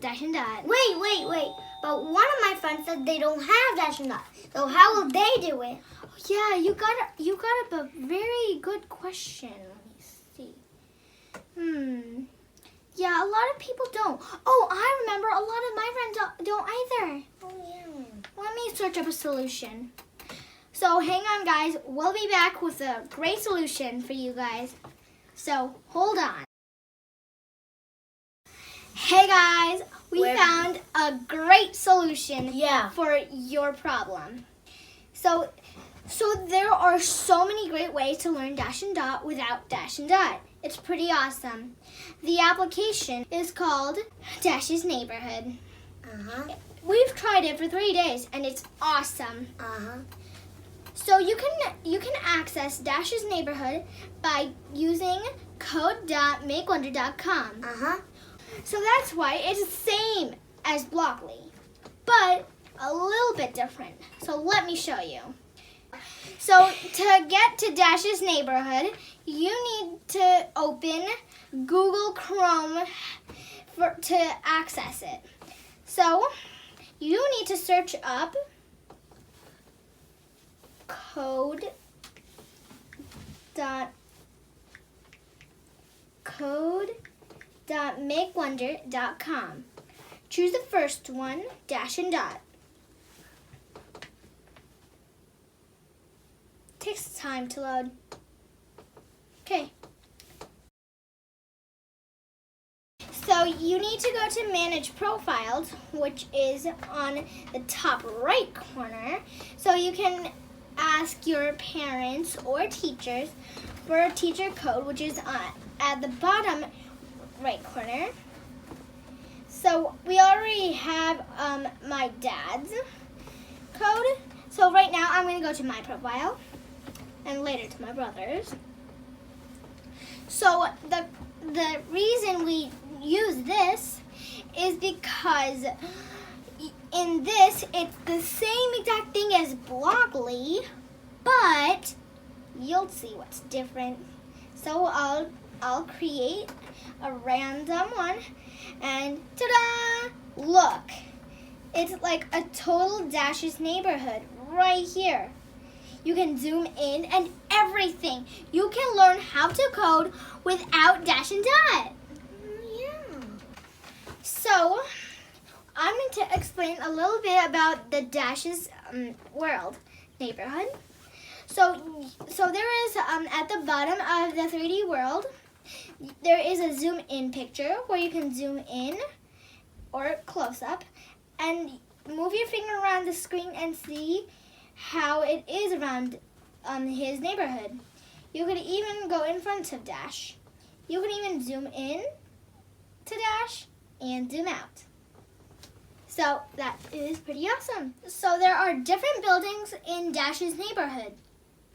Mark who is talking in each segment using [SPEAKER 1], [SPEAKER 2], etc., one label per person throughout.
[SPEAKER 1] dash and dot.
[SPEAKER 2] Wait. But one of my friends said they don't have dash and dot. So how will they do it?
[SPEAKER 1] Yeah, you got up a very good question. Let me see. Yeah, a lot of people don't. Oh, I remember a lot of my friends don't either.
[SPEAKER 2] Oh, yeah.
[SPEAKER 1] Let me search up a solution. So hang on, guys. We'll be back with a great solution for you guys. So hold on. Hey guys, we found a great solution for your problem. So there are so many great ways to learn dash and dot without dash and dot. It's pretty awesome. The application is called Dash's Neighborhood. We've tried it for 3 days and it's awesome. So you can access Dash's Neighborhood by using code.makewonder.com. So that's why it's the same as Blockly, but a little bit different. So let me show you. So to get to Dash's Neighborhood, you need to open Google Chrome to access it. So you need to search up code.makewonder.com. Choose the first one, dash and dot. Takes time to load. Okay. So you need to go to Manage Profiles, which is on the top right corner. So you can ask your parents or teachers for a teacher code, which is at the bottom right corner. So we already have my dad's code. So right now I'm going to go to my profile and later to my brother's. So the reason we use this is because in this it's the same exact thing as Blockly, but you'll see what's different. So I'll create a random one and ta-da! Look, it's like a total Dash's Neighborhood right here. You can zoom in and everything. You can learn how to code without dash and dot. So I'm going to explain a little bit about the Dash's world neighborhood. So there is at the bottom of the 3D world, there is a zoom in picture where you can zoom in or close up and move your finger around the screen and see how it is around his neighborhood. You could even go in front of Dash. You can even zoom in to Dash and zoom out. So that is pretty awesome. So there are different buildings in Dash's neighborhood,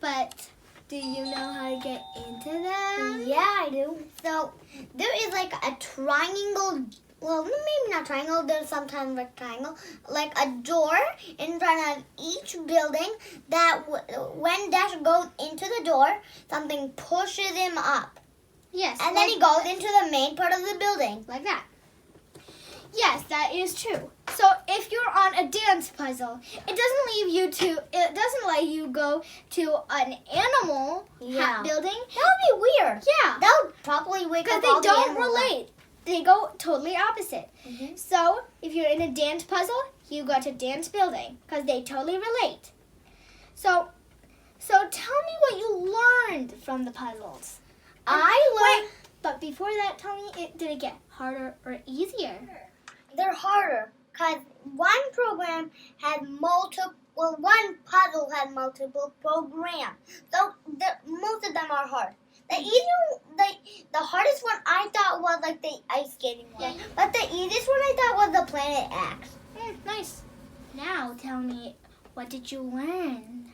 [SPEAKER 1] but do you know how to get into them?
[SPEAKER 2] Yeah, I do. So there is like a triangle, well, maybe not triangle, there's sometimes rectangle, like a door in front of each building that when Dash goes into the door, something pushes him up.
[SPEAKER 1] Yes.
[SPEAKER 2] And then he goes into the main part of the building.
[SPEAKER 1] Like that. Yes, that is true. So if you're on a dance puzzle, it doesn't let you go to an animal building.
[SPEAKER 2] That would be weird.
[SPEAKER 1] Yeah.
[SPEAKER 2] That would probably wake up all the
[SPEAKER 1] because they don't
[SPEAKER 2] animals
[SPEAKER 1] relate. They go totally opposite. So if you're in a dance puzzle, you go to dance building because they totally relate. So tell me what you learned from the puzzles. But before that, tell me, did it get harder or easier?
[SPEAKER 2] They're harder because one puzzle had multiple programs. So most of them are hard. The hardest one I thought was like the ice skating one. Yeah. But the easiest one I thought was the Planet X.
[SPEAKER 1] Nice. Now tell me, what did you learn?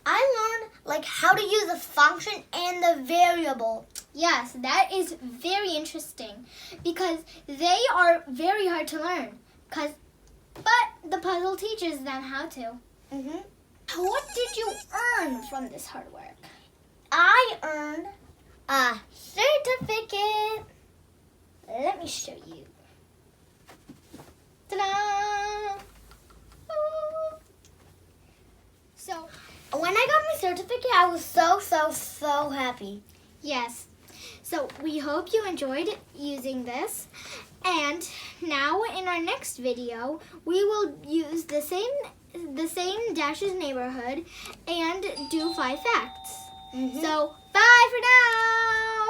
[SPEAKER 2] I learned like how to use the function and the variable.
[SPEAKER 1] Yes, that is very interesting because they are very hard to learn. But the puzzle teaches them how to. What did you earn from this hard work?
[SPEAKER 2] I earned a certificate.
[SPEAKER 1] Let me show you. Ta-da! So,
[SPEAKER 2] When I got my certificate, I was so happy.
[SPEAKER 1] yes. So we hope you enjoyed using this. And now in our next video, we will use the same Dashes neighborhood and do 5 facts. So, bye for now!